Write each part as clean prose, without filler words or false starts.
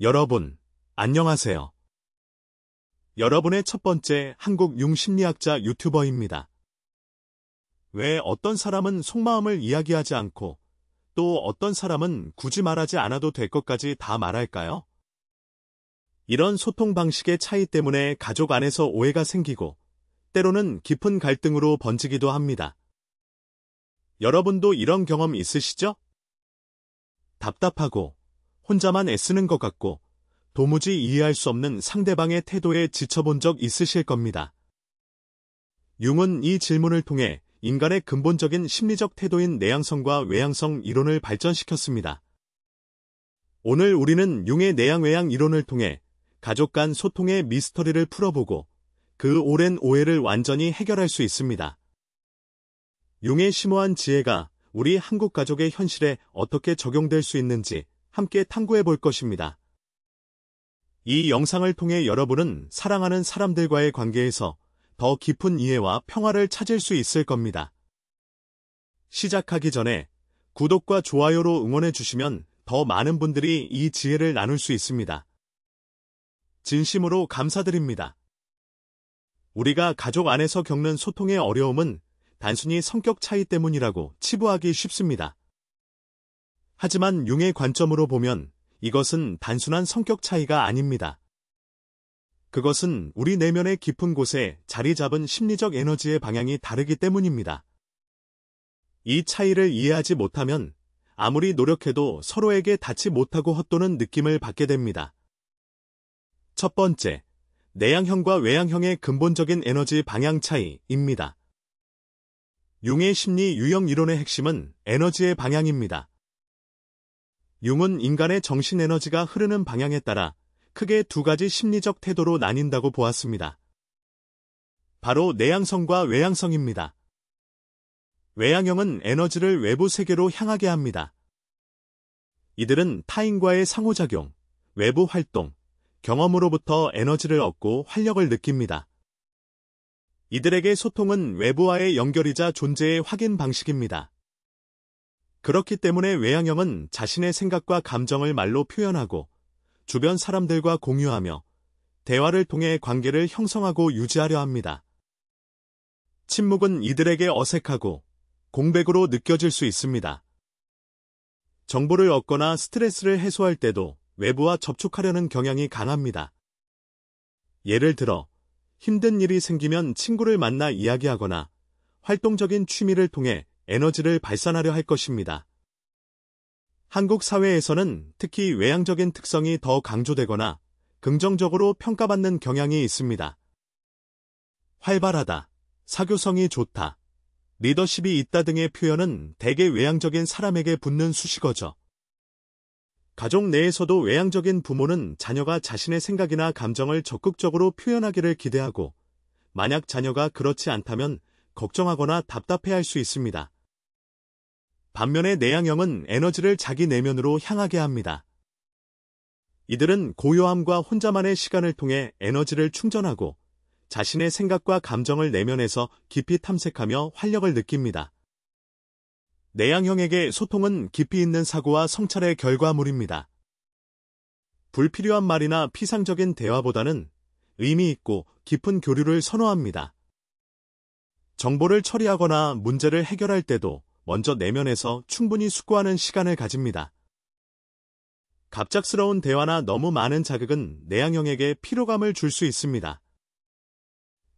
여러분, 안녕하세요. 여러분의 첫 번째 한국 융심리학자 유튜버입니다. 왜 어떤 사람은 속마음을 이야기하지 않고 또 어떤 사람은 굳이 말하지 않아도 될 것까지 다 말할까요? 이런 소통 방식의 차이 때문에 가족 안에서 오해가 생기고 때로는 깊은 갈등으로 번지기도 합니다. 여러분도 이런 경험 있으시죠? 답답하고 혼자만 애쓰는 것 같고 도무지 이해할 수 없는 상대방의 태도에 지쳐본 적 있으실 겁니다. 융은 이 질문을 통해 인간의 근본적인 심리적 태도인 내향성과 외향성 이론을 발전시켰습니다. 오늘 우리는 융의 내향-외향 이론을 통해 가족 간 소통의 미스터리를 풀어보고 그 오랜 오해를 완전히 해결할 수 있습니다. 융의 심오한 지혜가 우리 한국 가족의 현실에 어떻게 적용될 수 있는지 함께 탐구해 볼 것입니다. 이 영상을 통해 여러분은 사랑하는 사람들과의 관계에서 더 깊은 이해와 평화를 찾을 수 있을 겁니다. 시작하기 전에 구독과 좋아요로 응원해 주시면 더 많은 분들이 이 지혜를 나눌 수 있습니다. 진심으로 감사드립니다. 우리가 가족 안에서 겪는 소통의 어려움은 단순히 성격 차이 때문이라고 치부하기 쉽습니다. 하지만 융의 관점으로 보면 이것은 단순한 성격 차이가 아닙니다. 그것은 우리 내면의 깊은 곳에 자리 잡은 심리적 에너지의 방향이 다르기 때문입니다. 이 차이를 이해하지 못하면 아무리 노력해도 서로에게 닿지 못하고 헛도는 느낌을 받게 됩니다. 첫 번째, 내향형과 외향형의 근본적인 에너지 방향 차이입니다. 융의 심리 유형 이론의 핵심은 에너지의 방향입니다. 융은 인간의 정신 에너지가 흐르는 방향에 따라 크게 두 가지 심리적 태도로 나뉜다고 보았습니다. 바로 내향성과 외향성입니다. 외향형은 에너지를 외부 세계로 향하게 합니다. 이들은 타인과의 상호작용, 외부 활동, 경험으로부터 에너지를 얻고 활력을 느낍니다. 이들에게 소통은 외부와의 연결이자 존재의 확인 방식입니다. 그렇기 때문에 외향형은 자신의 생각과 감정을 말로 표현하고 주변 사람들과 공유하며 대화를 통해 관계를 형성하고 유지하려 합니다. 침묵은 이들에게 어색하고 공백으로 느껴질 수 있습니다. 정보를 얻거나 스트레스를 해소할 때도 외부와 접촉하려는 경향이 강합니다. 예를 들어 힘든 일이 생기면 친구를 만나 이야기하거나 활동적인 취미를 통해 에너지를 발산하려 할 것입니다. 한국 사회에서는 특히 외향적인 특성이 더 강조되거나 긍정적으로 평가받는 경향이 있습니다. 활발하다, 사교성이 좋다, 리더십이 있다 등의 표현은 대개 외향적인 사람에게 붙는 수식어죠. 가족 내에서도 외향적인 부모는 자녀가 자신의 생각이나 감정을 적극적으로 표현하기를 기대하고 만약 자녀가 그렇지 않다면 걱정하거나 답답해할 수 있습니다. 반면에 내향형은 에너지를 자기 내면으로 향하게 합니다. 이들은 고요함과 혼자만의 시간을 통해 에너지를 충전하고 자신의 생각과 감정을 내면에서 깊이 탐색하며 활력을 느낍니다. 내향형에게 소통은 깊이 있는 사고와 성찰의 결과물입니다. 불필요한 말이나 피상적인 대화보다는 의미 있고 깊은 교류를 선호합니다. 정보를 처리하거나 문제를 해결할 때도 먼저 내면에서 충분히 숙고하는 시간을 가집니다. 갑작스러운 대화나 너무 많은 자극은 내향형에게 피로감을 줄 수 있습니다.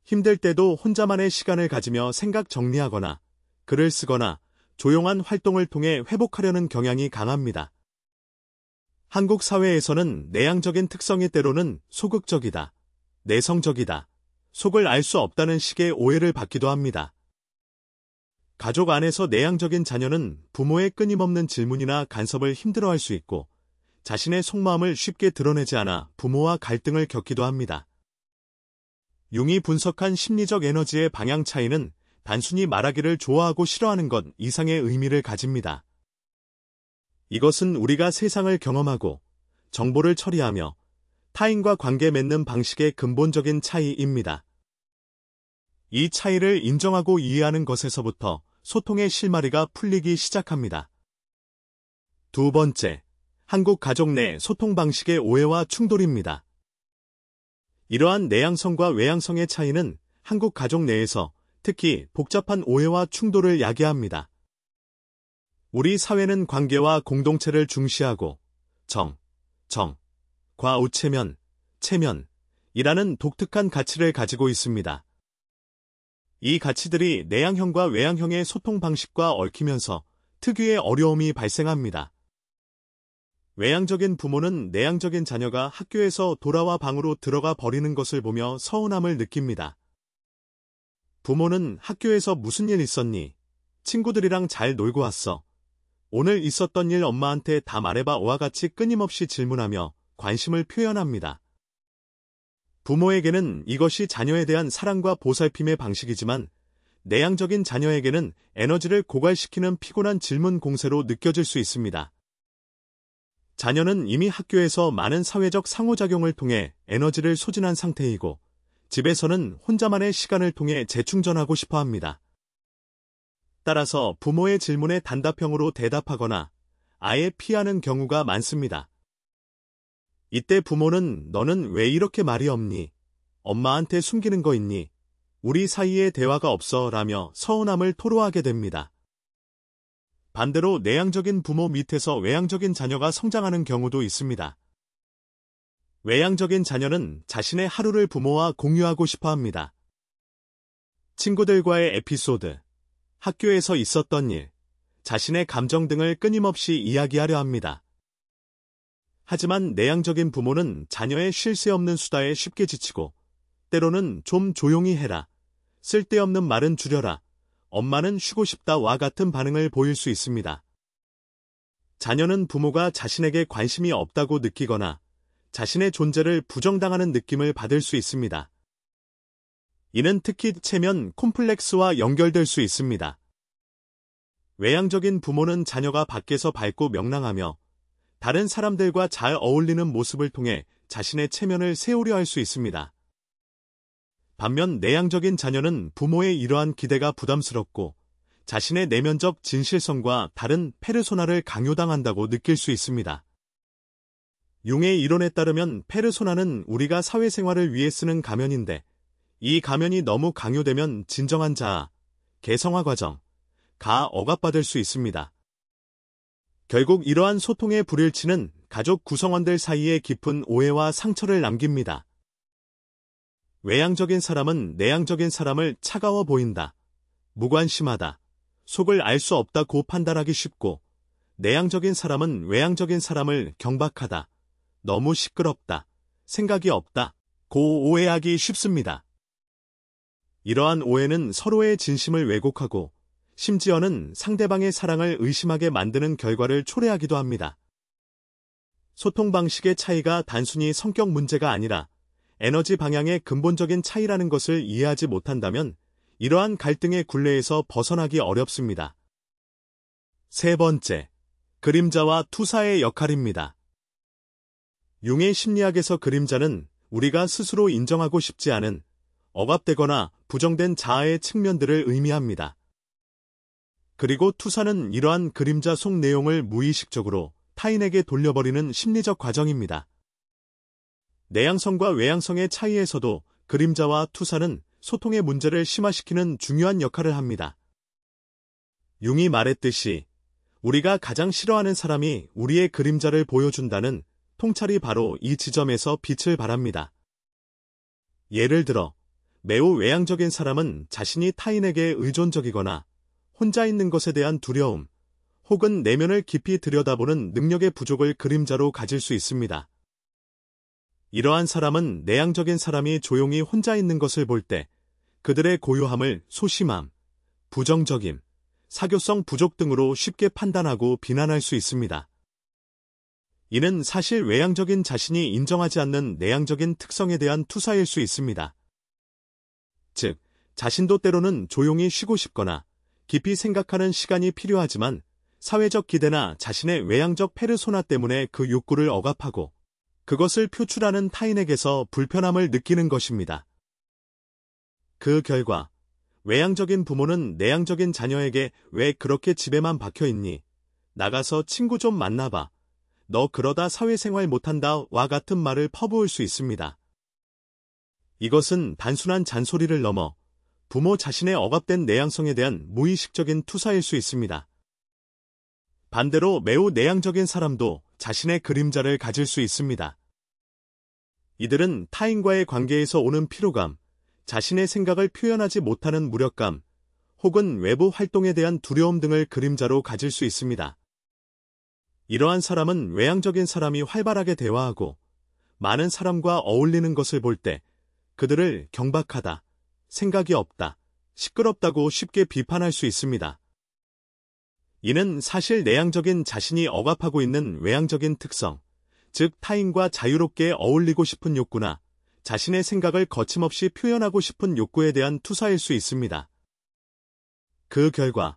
힘들 때도 혼자만의 시간을 가지며 생각 정리하거나 글을 쓰거나 조용한 활동을 통해 회복하려는 경향이 강합니다. 한국 사회에서는 내향적인 특성이 때로는 소극적이다, 내성적이다, 속을 알 수 없다는 식의 오해를 받기도 합니다. 가족 안에서 내향적인 자녀는 부모의 끊임없는 질문이나 간섭을 힘들어할 수 있고 자신의 속마음을 쉽게 드러내지 않아 부모와 갈등을 겪기도 합니다. 융이 분석한 심리적 에너지의 방향 차이는 단순히 말하기를 좋아하고 싫어하는 것 이상의 의미를 가집니다. 이것은 우리가 세상을 경험하고 정보를 처리하며 타인과 관계 맺는 방식의 근본적인 차이입니다. 이 차이를 인정하고 이해하는 것에서부터 소통의 실마리가 풀리기 시작합니다. 두 번째, 한국 가족 내 소통 방식의 오해와 충돌입니다. 이러한 내향성과 외향성의 차이는 한국 가족 내에서 특히 복잡한 오해와 충돌을 야기합니다. 우리 사회는 관계와 공동체를 중시하고 과 우체면, 체면이라는 독특한 가치를 가지고 있습니다. 이 가치들이 내향형과 외향형의 소통 방식과 얽히면서 특유의 어려움이 발생합니다. 외향적인 부모는 내향적인 자녀가 학교에서 돌아와 방으로 들어가 버리는 것을 보며 서운함을 느낍니다. 부모는 학교에서 무슨 일 있었니? 친구들이랑 잘 놀고 왔어. 오늘 있었던 일 엄마한테 다 말해봐와 같이 끊임없이 질문하며 관심을 표현합니다. 부모에게는 이것이 자녀에 대한 사랑과 보살핌의 방식이지만 내향적인 자녀에게는 에너지를 고갈시키는 피곤한 질문 공세로 느껴질 수 있습니다. 자녀는 이미 학교에서 많은 사회적 상호작용을 통해 에너지를 소진한 상태이고 집에서는 혼자만의 시간을 통해 재충전하고 싶어 합니다. 따라서 부모의 질문에 단답형으로 대답하거나 아예 피하는 경우가 많습니다. 이때 부모는 너는 왜 이렇게 말이 없니? 엄마한테 숨기는 거 있니? 우리 사이에 대화가 없어 라며 서운함을 토로하게 됩니다. 반대로 내향적인 부모 밑에서 외향적인 자녀가 성장하는 경우도 있습니다. 외향적인 자녀는 자신의 하루를 부모와 공유하고 싶어 합니다. 친구들과의 에피소드, 학교에서 있었던 일, 자신의 감정 등을 끊임없이 이야기하려 합니다. 하지만 내향적인 부모는 자녀의 쉴 새 없는 수다에 쉽게 지치고 때로는 좀 조용히 해라, 쓸데없는 말은 줄여라, 엄마는 쉬고 싶다와 같은 반응을 보일 수 있습니다. 자녀는 부모가 자신에게 관심이 없다고 느끼거나 자신의 존재를 부정당하는 느낌을 받을 수 있습니다. 이는 특히 체면 콤플렉스와 연결될 수 있습니다. 외향적인 부모는 자녀가 밖에서 밝고 명랑하며 다른 사람들과 잘 어울리는 모습을 통해 자신의 체면을 세우려 할 수 있습니다. 반면 내향적인 자녀는 부모의 이러한 기대가 부담스럽고 자신의 내면적 진실성과 다른 페르소나를 강요당한다고 느낄 수 있습니다. 융의 이론에 따르면 페르소나는 우리가 사회생활을 위해 쓰는 가면인데 이 가면이 너무 강요되면 진정한 자아, 개성화 과정, 가 억압받을 수 있습니다. 결국 이러한 소통의 불일치는 가족 구성원들 사이에 깊은 오해와 상처를 남깁니다. 외향적인 사람은 내향적인 사람을 차가워 보인다, 무관심하다, 속을 알 수 없다고 판단하기 쉽고 내향적인 사람은 외향적인 사람을 경박하다, 너무 시끄럽다, 생각이 없다, 고 오해하기 쉽습니다. 이러한 오해는 서로의 진심을 왜곡하고 심지어는 상대방의 사랑을 의심하게 만드는 결과를 초래하기도 합니다. 소통 방식의 차이가 단순히 성격 문제가 아니라 에너지 방향의 근본적인 차이라는 것을 이해하지 못한다면 이러한 갈등의 굴레에서 벗어나기 어렵습니다. 세 번째, 그림자와 투사의 역할입니다. 융의 심리학에서 그림자는 우리가 스스로 인정하고 싶지 않은 억압되거나 부정된 자아의 측면들을 의미합니다. 그리고 투사는 이러한 그림자 속 내용을 무의식적으로 타인에게 돌려버리는 심리적 과정입니다. 내향성과 외향성의 차이에서도 그림자와 투사는 소통의 문제를 심화시키는 중요한 역할을 합니다. 융이 말했듯이 우리가 가장 싫어하는 사람이 우리의 그림자를 보여준다는 통찰이 바로 이 지점에서 빛을 발합니다. 예를 들어 매우 외향적인 사람은 자신이 타인에게 의존적이거나 혼자 있는 것에 대한 두려움, 혹은 내면을 깊이 들여다보는 능력의 부족을 그림자로 가질 수 있습니다. 이러한 사람은 내향적인 사람이 조용히 혼자 있는 것을 볼 때 그들의 고요함을 소심함, 부정적임, 사교성 부족 등으로 쉽게 판단하고 비난할 수 있습니다. 이는 사실 외향적인 자신이 인정하지 않는 내향적인 특성에 대한 투사일 수 있습니다. 즉, 자신도 때로는 조용히 쉬고 싶거나 깊이 생각하는 시간이 필요하지만 사회적 기대나 자신의 외향적 페르소나 때문에 그 욕구를 억압하고 그것을 표출하는 타인에게서 불편함을 느끼는 것입니다. 그 결과 외향적인 부모는 내향적인 자녀에게 왜 그렇게 집에만 박혀있니? 나가서 친구 좀 만나봐. 너 그러다 사회생활 못한다와 같은 말을 퍼부을 수 있습니다. 이것은 단순한 잔소리를 넘어 부모 자신의 억압된 내향성에 대한 무의식적인 투사일 수 있습니다. 반대로 매우 내향적인 사람도 자신의 그림자를 가질 수 있습니다. 이들은 타인과의 관계에서 오는 피로감, 자신의 생각을 표현하지 못하는 무력감, 혹은 외부 활동에 대한 두려움 등을 그림자로 가질 수 있습니다. 이러한 사람은 외향적인 사람이 활발하게 대화하고 많은 사람과 어울리는 것을 볼 때 그들을 경박하다, 생각이 없다, 시끄럽다고 쉽게 비판할 수 있습니다. 이는 사실 내향적인 자신이 억압하고 있는 외향적인 특성, 즉 타인과 자유롭게 어울리고 싶은 욕구나 자신의 생각을 거침없이 표현하고 싶은 욕구에 대한 투사일 수 있습니다. 그 결과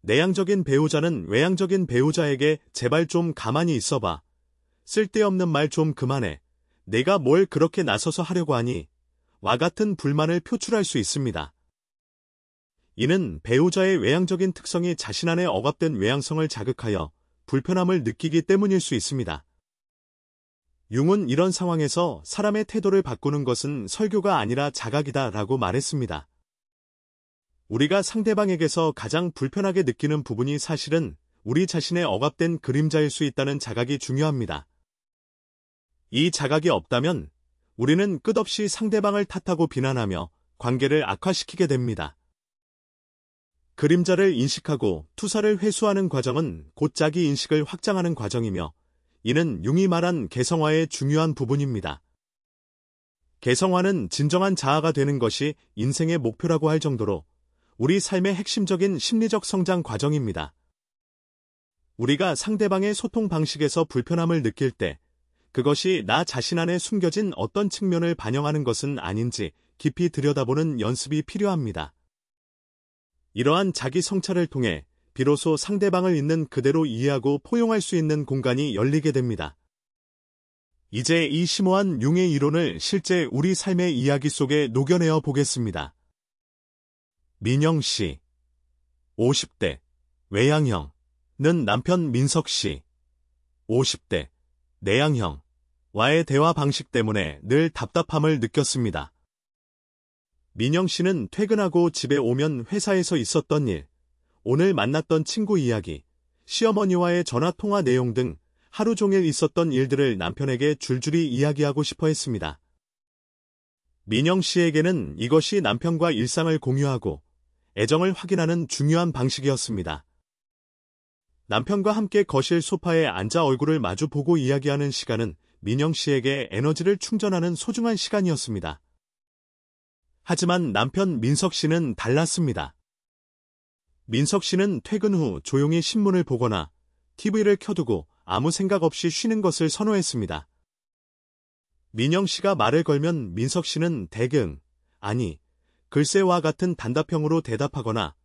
내향적인 배우자는 외향적인 배우자에게 제발 좀 가만히 있어봐, 쓸데없는 말 좀 그만해, 내가 뭘 그렇게 나서서 하려고 하니, 와 같은 불만을 표출할 수 있습니다. 이는 배우자의 외향적인 특성이 자신 안에 억압된 외향성을 자극하여 불편함을 느끼기 때문일 수 있습니다. 융은 이런 상황에서 사람의 태도를 바꾸는 것은 설교가 아니라 자각이다 라고 말했습니다. 우리가 상대방에게서 가장 불편하게 느끼는 부분이 사실은 우리 자신의 억압된 그림자일 수 있다는 자각이 중요합니다. 이 자각이 없다면 우리는 끝없이 상대방을 탓하고 비난하며 관계를 악화시키게 됩니다. 그림자를 인식하고 투사를 회수하는 과정은 곧 자기 인식을 확장하는 과정이며 이는 융이 말한 개성화의 중요한 부분입니다. 개성화는 진정한 자아가 되는 것이 인생의 목표라고 할 정도로 우리 삶의 핵심적인 심리적 성장 과정입니다. 우리가 상대방의 소통 방식에서 불편함을 느낄 때 그것이 나 자신 안에 숨겨진 어떤 측면을 반영하는 것은 아닌지 깊이 들여다보는 연습이 필요합니다. 이러한 자기 성찰을 통해 비로소 상대방을 있는 그대로 이해하고 포용할 수 있는 공간이 열리게 됩니다. 이제 이 심오한 융의 이론을 실제 우리 삶의 이야기 속에 녹여내어 보겠습니다. 민영 씨, 50대, 외향형는 남편 민석 씨, 50대, 내향형, 와의 대화 방식 때문에 늘 답답함을 느꼈습니다. 민영 씨는 퇴근하고 집에 오면 회사에서 있었던 일, 오늘 만났던 친구 이야기, 시어머니와의 전화통화 내용 등 하루 종일 있었던 일들을 남편에게 줄줄이 이야기하고 싶어 했습니다. 민영 씨에게는 이것이 남편과 일상을 공유하고 애정을 확인하는 중요한 방식이었습니다. 남편과 함께 거실 소파에 앉아 얼굴을 마주 보고 이야기하는 시간은 민영 씨에게 에너지를 충전하는 소중한 시간이었습니다. 하지만 남편 민석 씨는 달랐습니다. 민석 씨는 퇴근 후 조용히 신문을 보거나 TV를 켜두고 아무 생각 없이 쉬는 것을 선호했습니다. 민영 씨가 말을 걸면 민석 씨는 대응, 아니, 글쎄와 같은 단답형으로 대답하거나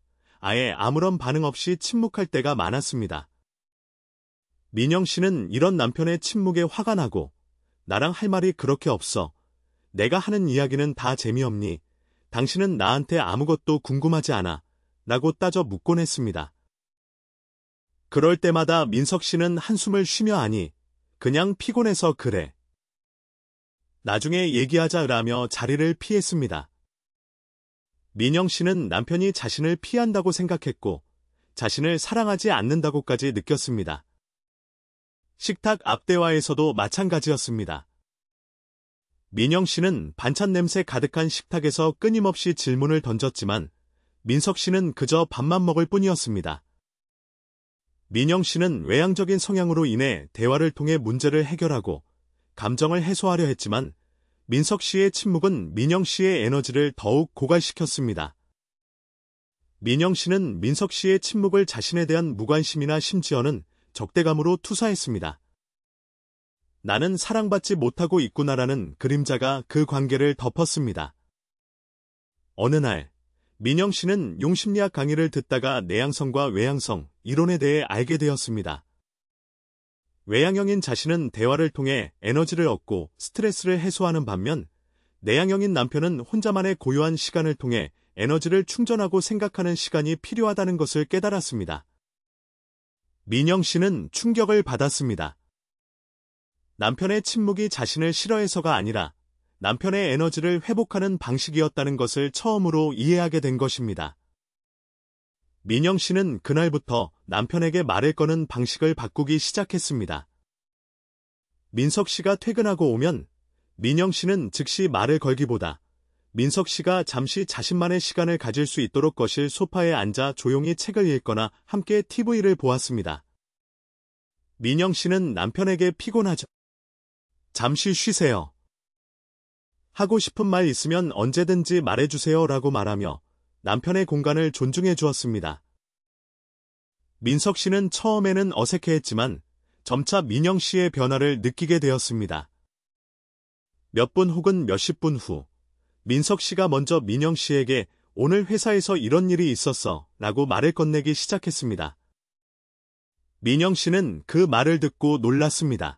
아예 아무런 반응 없이 침묵할 때가 많았습니다. 민영 씨는 이런 남편의 침묵에 화가 나고 나랑 할 말이 그렇게 없어. 내가 하는 이야기는 다 재미없니? 당신은 나한테 아무것도 궁금하지 않아. 라고 따져 묻곤 했습니다. 그럴 때마다 민석 씨는 한숨을 쉬며 아니, 그냥 피곤해서 그래. 나중에 얘기하자라며 자리를 피했습니다. 민영 씨는 남편이 자신을 피한다고 생각했고 자신을 사랑하지 않는다고까지 느꼈습니다. 식탁 앞 대화에서도 마찬가지였습니다. 민영 씨는 반찬 냄새 가득한 식탁에서 끊임없이 질문을 던졌지만 민석 씨는 그저 밥만 먹을 뿐이었습니다. 민영 씨는 외향적인 성향으로 인해 대화를 통해 문제를 해결하고 감정을 해소하려 했지만 민석 씨의 침묵은 민영 씨의 에너지를 더욱 고갈시켰습니다. 민영 씨는 민석 씨의 침묵을 자신에 대한 무관심이나 심지어는 적대감으로 투사했습니다. 나는 사랑받지 못하고 있구나라는 그림자가 그 관계를 덮었습니다. 어느 날 민영 씨는 용심리학 강의를 듣다가 내향성과 외향성 이론에 대해 알게 되었습니다. 외향형인 자신은 대화를 통해 에너지를 얻고 스트레스를 해소하는 반면 내향형인 남편은 혼자만의 고요한 시간을 통해 에너지를 충전하고 생각하는 시간이 필요하다는 것을 깨달았습니다. 민영 씨는 충격을 받았습니다. 남편의 침묵이 자신을 싫어해서가 아니라 남편의 에너지를 회복하는 방식이었다는 것을 처음으로 이해하게 된 것입니다. 민영 씨는 그날부터 남편에게 말을 거는 방식을 바꾸기 시작했습니다. 민석 씨가 퇴근하고 오면 민영 씨는 즉시 말을 걸기보다 민석 씨가 잠시 자신만의 시간을 가질 수 있도록 거실 소파에 앉아 조용히 책을 읽거나 함께 TV를 보았습니다. 민영 씨는 남편에게 피곤하죠. 잠시 쉬세요. 하고 싶은 말 있으면 언제든지 말해주세요 라고 말하며 남편의 공간을 존중해 주었습니다. 민석 씨는 처음에는 어색해했지만 점차 민영 씨의 변화를 느끼게 되었습니다. 몇 분 혹은 몇십 분 후, 민석 씨가 먼저 민영 씨에게 오늘 회사에서 이런 일이 있었어 라고 말을 건네기 시작했습니다. 민영 씨는 그 말을 듣고 놀랐습니다.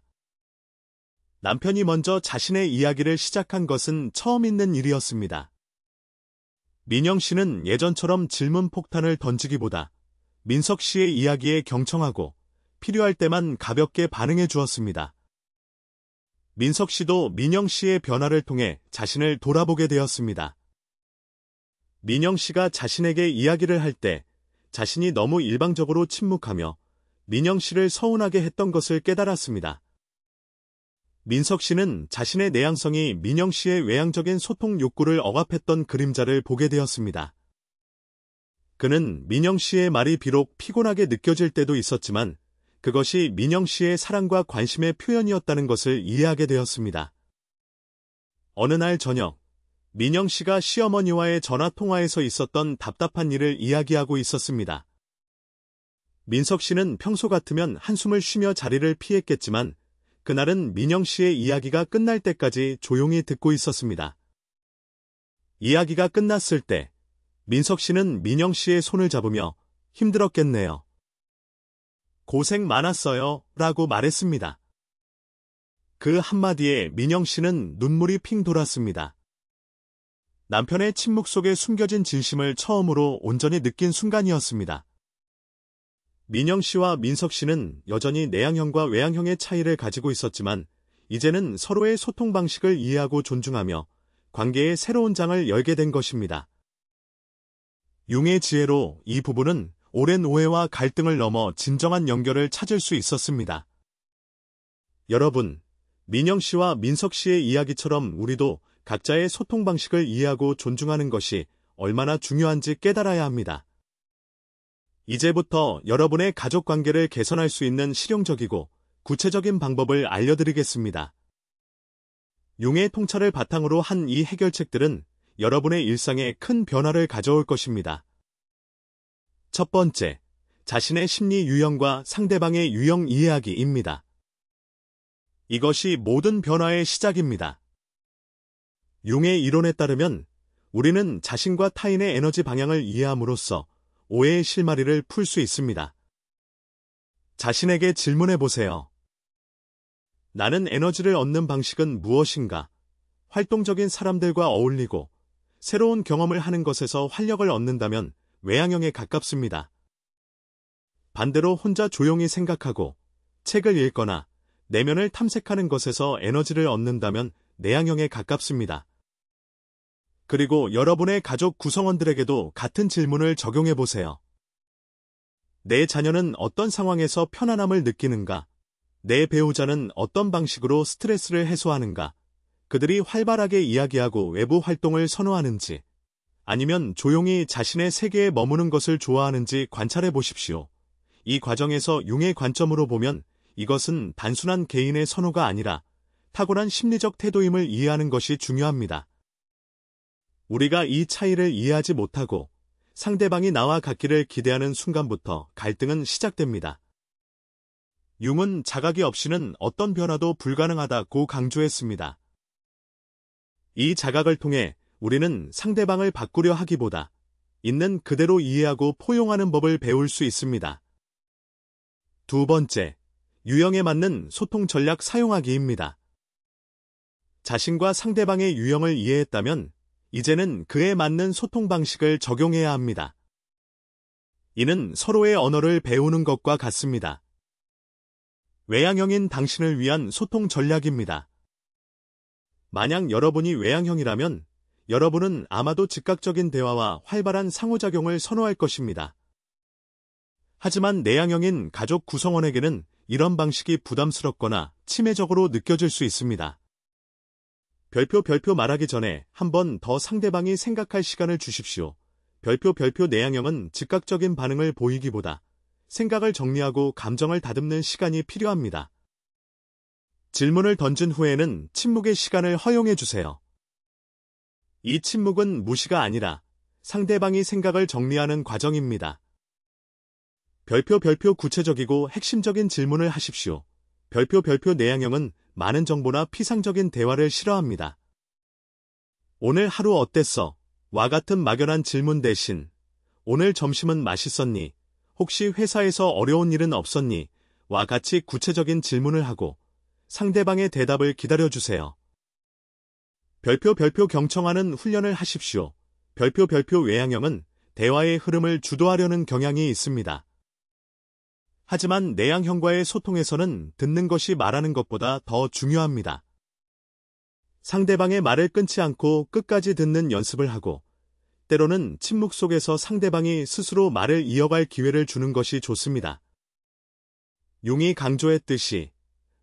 남편이 먼저 자신의 이야기를 시작한 것은 처음 있는 일이었습니다. 민영 씨는 예전처럼 질문 폭탄을 던지기보다 민석 씨의 이야기에 경청하고 필요할 때만 가볍게 반응해 주었습니다. 민석 씨도 민영 씨의 변화를 통해 자신을 돌아보게 되었습니다. 민영 씨가 자신에게 이야기를 할 때 자신이 너무 일방적으로 침묵하며 민영 씨를 서운하게 했던 것을 깨달았습니다. 민석 씨는 자신의 내향성이 민영 씨의 외향적인 소통 욕구를 억압했던 그림자를 보게 되었습니다. 그는 민영 씨의 말이 비록 피곤하게 느껴질 때도 있었지만 그것이 민영 씨의 사랑과 관심의 표현이었다는 것을 이해하게 되었습니다. 어느 날 저녁, 민영 씨가 시어머니와의 전화통화에서 있었던 답답한 일을 이야기하고 있었습니다. 민석 씨는 평소 같으면 한숨을 쉬며 자리를 피했겠지만 그날은 민영 씨의 이야기가 끝날 때까지 조용히 듣고 있었습니다. 이야기가 끝났을 때 민석 씨는 민영 씨의 손을 잡으며 힘들었겠네요. 고생 많았어요 라고 말했습니다. 그 한마디에 민영 씨는 눈물이 핑 돌았습니다. 남편의 침묵 속에 숨겨진 진심을 처음으로 온전히 느낀 순간이었습니다. 민영 씨와 민석 씨는 여전히 내향형과 외향형의 차이를 가지고 있었지만 이제는 서로의 소통 방식을 이해하고 존중하며 관계의 새로운 장을 열게 된 것입니다. 융의 지혜로 이 부부는 오랜 오해와 갈등을 넘어 진정한 연결을 찾을 수 있었습니다. 여러분, 민영 씨와 민석 씨의 이야기처럼 우리도 각자의 소통 방식을 이해하고 존중하는 것이 얼마나 중요한지 깨달아야 합니다. 이제부터 여러분의 가족 관계를 개선할 수 있는 실용적이고 구체적인 방법을 알려드리겠습니다. 융의 통찰을 바탕으로 한 이 해결책들은 여러분의 일상에 큰 변화를 가져올 것입니다. 첫 번째, 자신의 심리 유형과 상대방의 유형 이해하기입니다. 이것이 모든 변화의 시작입니다. 융의 이론에 따르면 우리는 자신과 타인의 에너지 방향을 이해함으로써 오해의 실마리를 풀 수 있습니다. 자신에게 질문해 보세요. 나는 에너지를 얻는 방식은 무엇인가? 활동적인 사람들과 어울리고 새로운 경험을 하는 것에서 활력을 얻는다면 외향형에 가깝습니다. 반대로 혼자 조용히 생각하고 책을 읽거나 내면을 탐색하는 것에서 에너지를 얻는다면 내향형에 가깝습니다. 그리고 여러분의 가족 구성원들에게도 같은 질문을 적용해 보세요. 내 자녀는 어떤 상황에서 편안함을 느끼는가? 내 배우자는 어떤 방식으로 스트레스를 해소하는가? 그들이 활발하게 이야기하고 외부 활동을 선호하는지, 아니면 조용히 자신의 세계에 머무는 것을 좋아하는지 관찰해 보십시오. 이 과정에서 융의 관점으로 보면 이것은 단순한 개인의 선호가 아니라 탁월한 심리적 태도임을 이해하는 것이 중요합니다. 우리가 이 차이를 이해하지 못하고 상대방이 나와 같기를 기대하는 순간부터 갈등은 시작됩니다. 융은 자각이 없이는 어떤 변화도 불가능하다고 강조했습니다. 이 자각을 통해 우리는 상대방을 바꾸려 하기보다 있는 그대로 이해하고 포용하는 법을 배울 수 있습니다. 두 번째, 유형에 맞는 소통 전략 사용하기입니다. 자신과 상대방의 유형을 이해했다면 이제는 그에 맞는 소통 방식을 적용해야 합니다. 이는 서로의 언어를 배우는 것과 같습니다. 외향형인 당신을 위한 소통 전략입니다. 만약 여러분이 외향형이라면 여러분은 아마도 즉각적인 대화와 활발한 상호작용을 선호할 것입니다. 하지만 내향형인 가족 구성원에게는 이런 방식이 부담스럽거나 치매적으로 느껴질 수 있습니다. 별표 말하기 전에 한 번 더 상대방이 생각할 시간을 주십시오. 별표 내향형은 즉각적인 반응을 보이기보다 생각을 정리하고 감정을 다듬는 시간이 필요합니다. 질문을 던진 후에는 침묵의 시간을 허용해 주세요. 이 침묵은 무시가 아니라 상대방이 생각을 정리하는 과정입니다. 별표 구체적이고 핵심적인 질문을 하십시오. 별표 내향형은 많은 정보나 피상적인 대화를 싫어합니다. 오늘 하루 어땠어? 와 같은 막연한 질문 대신 오늘 점심은 맛있었니? 혹시 회사에서 어려운 일은 없었니? 와 같이 구체적인 질문을 하고 상대방의 대답을 기다려주세요. 별표 경청하는 훈련을 하십시오. 별표 외향형은 대화의 흐름을 주도하려는 경향이 있습니다. 하지만 내향형과의 소통에서는 듣는 것이 말하는 것보다 더 중요합니다. 상대방의 말을 끊지 않고 끝까지 듣는 연습을 하고 때로는 침묵 속에서 상대방이 스스로 말을 이어갈 기회를 주는 것이 좋습니다. 융이 강조했듯이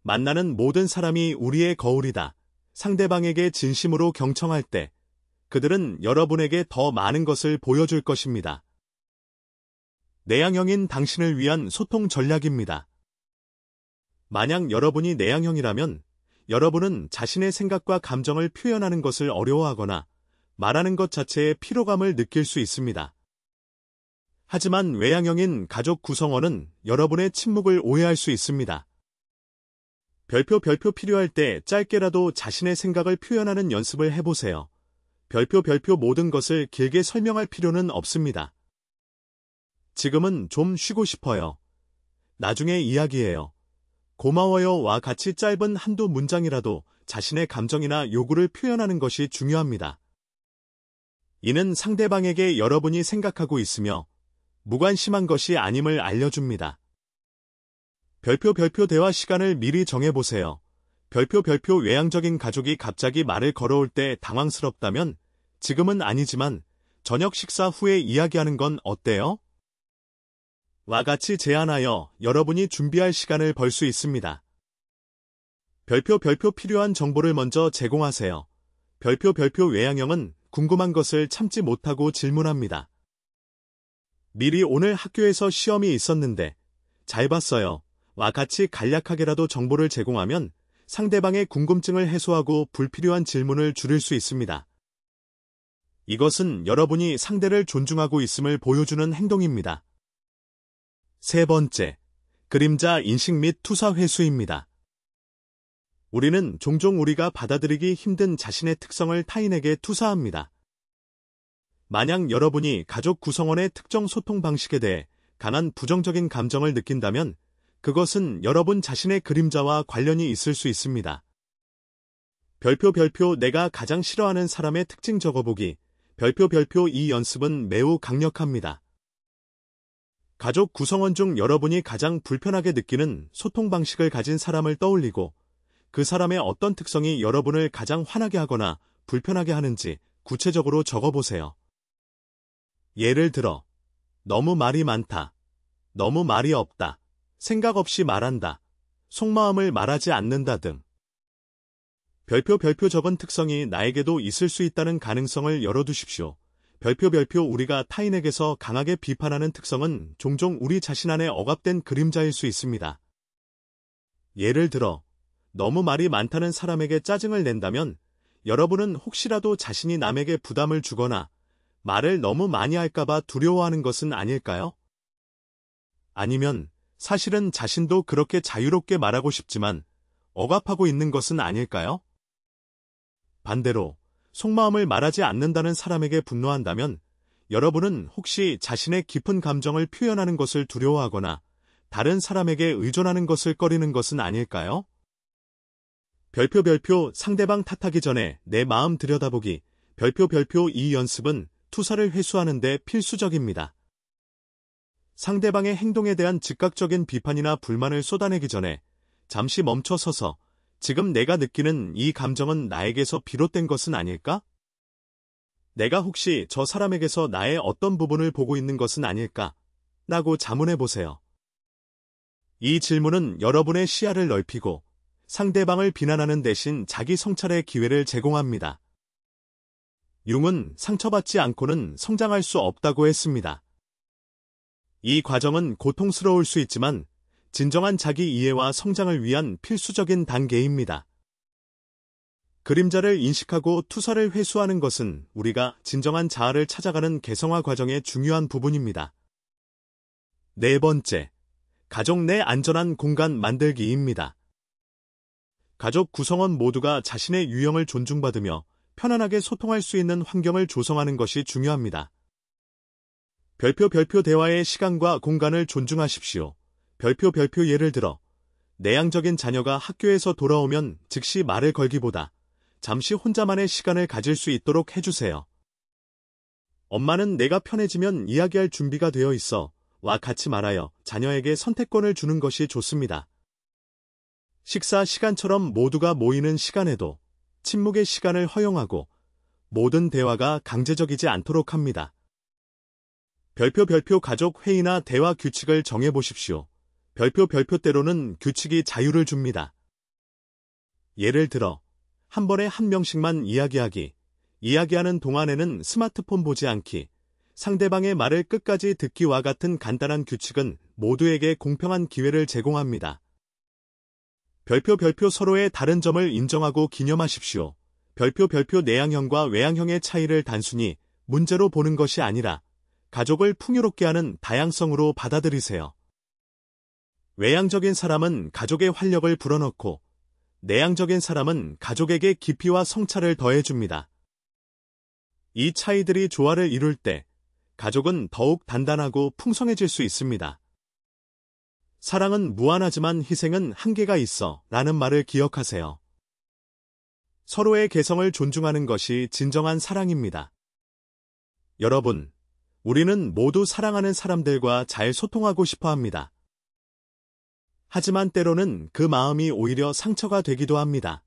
만나는 모든 사람이 우리의 거울이다. 상대방에게 진심으로 경청할 때 그들은 여러분에게 더 많은 것을 보여줄 것입니다. 내향형인 당신을 위한 소통 전략입니다. 만약 여러분이 내향형이라면 여러분은 자신의 생각과 감정을 표현하는 것을 어려워하거나 말하는 것 자체에 피로감을 느낄 수 있습니다. 하지만 외향형인 가족 구성원은 여러분의 침묵을 오해할 수 있습니다. 별표 필요할 때 짧게라도 자신의 생각을 표현하는 연습을 해보세요. 별표 모든 것을 길게 설명할 필요는 없습니다. 지금은 좀 쉬고 싶어요. 나중에 이야기해요. 고마워요와 같이 짧은 한두 문장이라도 자신의 감정이나 요구를 표현하는 것이 중요합니다. 이는 상대방에게 여러분이 생각하고 있으며 무관심한 것이 아님을 알려줍니다. 별표 대화 시간을 미리 정해보세요. 별표 외향적인 가족이 갑자기 말을 걸어올 때 당황스럽다면 지금은 아니지만 저녁 식사 후에 이야기하는 건 어때요? 와 같이 제안하여 여러분이 준비할 시간을 벌 수 있습니다. 별표 필요한 정보를 먼저 제공하세요. 별표 외향형은 궁금한 것을 참지 못하고 질문합니다. 미리 오늘 학교에서 시험이 있었는데 잘 봤어요. 와 같이 간략하게라도 정보를 제공하면 상대방의 궁금증을 해소하고 불필요한 질문을 줄일 수 있습니다. 이것은 여러분이 상대를 존중하고 있음을 보여주는 행동입니다. 세 번째, 그림자 인식 및 투사 회수입니다. 우리는 종종 우리가 받아들이기 힘든 자신의 특성을 타인에게 투사합니다. 만약 여러분이 가족 구성원의 특정 소통 방식에 대해 강한 부정적인 감정을 느낀다면 그것은 여러분 자신의 그림자와 관련이 있을 수 있습니다. 별표 내가 가장 싫어하는 사람의 특징 적어보기. 별표 이 연습은 매우 강력합니다. 가족 구성원 중 여러분이 가장 불편하게 느끼는 소통 방식을 가진 사람을 떠올리고 그 사람의 어떤 특성이 여러분을 가장 화나게 하거나 불편하게 하는지 구체적으로 적어보세요. 예를 들어, 너무 말이 많다, 너무 말이 없다, 생각 없이 말한다, 속마음을 말하지 않는다 등. 별표 적은 특성이 나에게도 있을 수 있다는 가능성을 열어두십시오. 별표 우리가 타인에게서 강하게 비판하는 특성은 종종 우리 자신 안에 억압된 그림자일 수 있습니다. 예를 들어, 너무 말이 많다는 사람에게 짜증을 낸다면 여러분은 혹시라도 자신이 남에게 부담을 주거나 말을 너무 많이 할까봐 두려워하는 것은 아닐까요? 아니면 사실은 자신도 그렇게 자유롭게 말하고 싶지만 억압하고 있는 것은 아닐까요? 반대로 속마음을 말하지 않는다는 사람에게 분노한다면 여러분은 혹시 자신의 깊은 감정을 표현하는 것을 두려워하거나 다른 사람에게 의존하는 것을 꺼리는 것은 아닐까요? 별표 상대방 탓하기 전에 내 마음 들여다보기. 별표 이 연습은 투사를 회수하는 데 필수적입니다. 상대방의 행동에 대한 즉각적인 비판이나 불만을 쏟아내기 전에 잠시 멈춰 서서 지금 내가 느끼는 이 감정은 나에게서 비롯된 것은 아닐까? 내가 혹시 저 사람에게서 나의 어떤 부분을 보고 있는 것은 아닐까? 라고 자문해 보세요. 이 질문은 여러분의 시야를 넓히고 상대방을 비난하는 대신 자기 성찰의 기회를 제공합니다. 융은 상처받지 않고는 성장할 수 없다고 했습니다. 이 과정은 고통스러울 수 있지만 진정한 자기 이해와 성장을 위한 필수적인 단계입니다. 그림자를 인식하고 투사를 회수하는 것은 우리가 진정한 자아를 찾아가는 개성화 과정의 중요한 부분입니다. 네 번째, 가족 내 안전한 공간 만들기입니다. 가족 구성원 모두가 자신의 유형을 존중받으며 편안하게 소통할 수 있는 환경을 조성하는 것이 중요합니다. 별표 대화의 시간과 공간을 존중하십시오. 별표 예를 들어 내향적인 자녀가 학교에서 돌아오면 즉시 말을 걸기보다 잠시 혼자만의 시간을 가질 수 있도록 해주세요. 엄마는 내가 편해지면 이야기할 준비가 되어 있어 와 같이 말하여 자녀에게 선택권을 주는 것이 좋습니다. 식사 시간처럼 모두가 모이는 시간에도 침묵의 시간을 허용하고 모든 대화가 강제적이지 않도록 합니다. 별표 가족 회의나 대화 규칙을 정해보십시오. 별표 때로는 규칙이 자유를 줍니다. 예를 들어 한 번에 한 명씩만 이야기하기, 이야기하는 동안에는 스마트폰 보지 않기, 상대방의 말을 끝까지 듣기와 같은 간단한 규칙은 모두에게 공평한 기회를 제공합니다. 별표 서로의 다른 점을 인정하고 기념하십시오. 별표 내향형과 외향형의 차이를 단순히 문제로 보는 것이 아니라 가족을 풍요롭게 하는 다양성으로 받아들이세요. 외향적인 사람은 가족의 활력을 불어넣고 내향적인 사람은 가족에게 깊이와 성찰을 더해줍니다. 이 차이들이 조화를 이룰 때 가족은 더욱 단단하고 풍성해질 수 있습니다. 사랑은 무한하지만 희생은 한계가 있어 라는 말을 기억하세요. 서로의 개성을 존중하는 것이 진정한 사랑입니다. 여러분, 우리는 모두 사랑하는 사람들과 잘 소통하고 싶어 합니다. 하지만 때로는 그 마음이 오히려 상처가 되기도 합니다.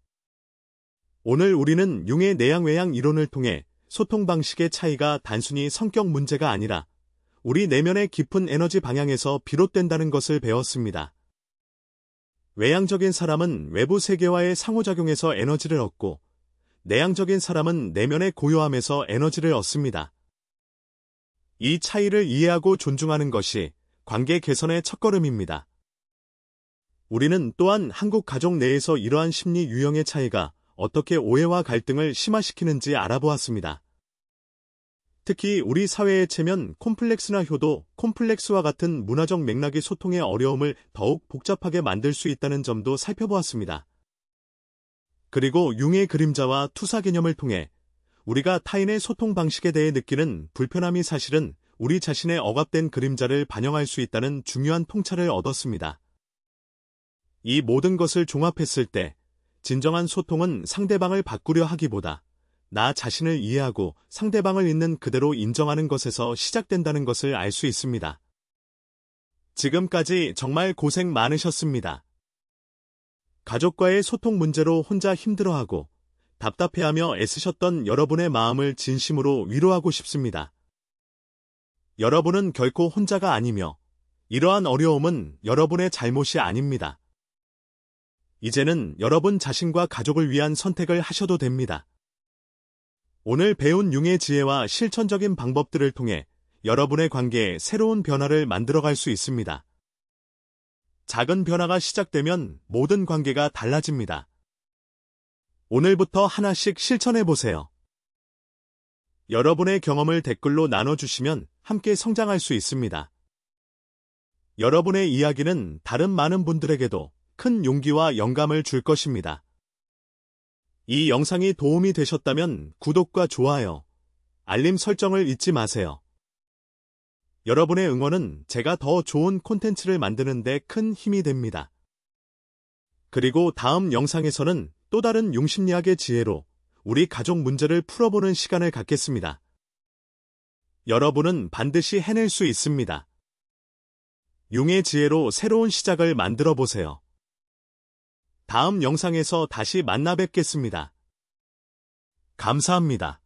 오늘 우리는 융의 내향-외향 이론을 통해 소통 방식의 차이가 단순히 성격 문제가 아니라 우리 내면의 깊은 에너지 방향에서 비롯된다는 것을 배웠습니다. 외향적인 사람은 외부 세계와의 상호작용에서 에너지를 얻고 내향적인 사람은 내면의 고요함에서 에너지를 얻습니다. 이 차이를 이해하고 존중하는 것이 관계 개선의 첫걸음입니다. 우리는 또한 한국 가족 내에서 이러한 심리 유형의 차이가 어떻게 오해와 갈등을 심화시키는지 알아보았습니다. 특히 우리 사회의 체면 콤플렉스나 효도 콤플렉스와 같은 문화적 맥락이 소통의 어려움을 더욱 복잡하게 만들 수 있다는 점도 살펴보았습니다. 그리고 융의 그림자와 투사 개념을 통해 우리가 타인의 소통 방식에 대해 느끼는 불편함이 사실은 우리 자신의 억압된 그림자를 반영할 수 있다는 중요한 통찰을 얻었습니다. 이 모든 것을 종합했을 때 진정한 소통은 상대방을 바꾸려 하기보다 나 자신을 이해하고 상대방을 있는 그대로 인정하는 것에서 시작된다는 것을 알 수 있습니다. 지금까지 정말 고생 많으셨습니다. 가족과의 소통 문제로 혼자 힘들어하고 답답해하며 애쓰셨던 여러분의 마음을 진심으로 위로하고 싶습니다. 여러분은 결코 혼자가 아니며 이러한 어려움은 여러분의 잘못이 아닙니다. 이제는 여러분 자신과 가족을 위한 선택을 하셔도 됩니다. 오늘 배운 융의 지혜와 실천적인 방법들을 통해 여러분의 관계에 새로운 변화를 만들어갈 수 있습니다. 작은 변화가 시작되면 모든 관계가 달라집니다. 오늘부터 하나씩 실천해보세요. 여러분의 경험을 댓글로 나눠주시면 함께 성장할 수 있습니다. 여러분의 이야기는 다른 많은 분들에게도 큰 용기와 영감을 줄 것입니다. 이 영상이 도움이 되셨다면 구독과 좋아요, 알림 설정을 잊지 마세요. 여러분의 응원은 제가 더 좋은 콘텐츠를 만드는 데 큰 힘이 됩니다. 그리고 다음 영상에서는 또 다른 융심리학의 지혜로 우리 가족 문제를 풀어보는 시간을 갖겠습니다. 여러분은 반드시 해낼 수 있습니다. 융의 지혜로 새로운 시작을 만들어 보세요. 다음 영상에서 다시 만나 뵙겠습니다. 감사합니다.